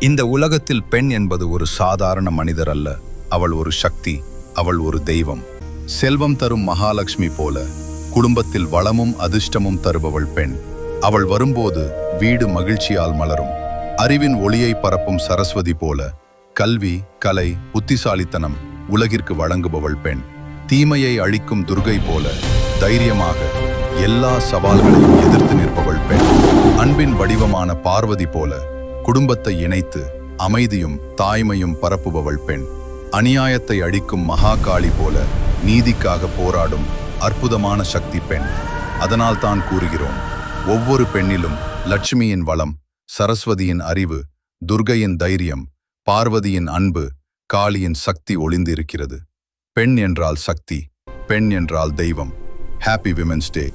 இந்த உலகத்தில் பெண் என்பது ஒரு சாதாரண மனிதர் அல்ல. அவள் ஒரு சக்தி, அவள் ஒரு தெய்வம். செல்வம் தரும் மகாலட்சுமி போல குடும்பத்தில் வளமும் அதிர்ஷ்டமும் தருபவள் பெண். அவள் வரும்போது வீடு மகிழ்ச்சியால் மலரும். அறிவின் ஒளியை பரப்பும் சரஸ்வதி போல கல்வி, கலை, புத்திசாலித்தனம் உலகிற்கு வழங்குபவள் பெண். தீமையை அழிக்கும் துர்கை போல தைரியமாக எல்லா சவால்களையும் எதிர்த்து நிற்பவள் பெண். அன்பின் வடிவமான பார்வதி போல குடும்பத்தை இணைத்து அமைதியும் தாய்மையும் பரப்புபவள் பெண். அநியாயத்தை அழிக்கும் மகாகாளி போல நீதிக்காக போராடும் அற்புதமான சக்தி பெண். அதனால் தான் கூறுகிறோம், ஒவ்வொரு பெண்ணிலும் லட்சுமியின் வளம், சரஸ்வதியின் அறிவு, துர்கையின் தைரியம், பார்வதியின் அன்பு, காளியின் சக்தி ஒளிந்திருக்கிறது. பெண் என்றால் சக்தி, பெண் என்றால் தெய்வம். Happy women's day.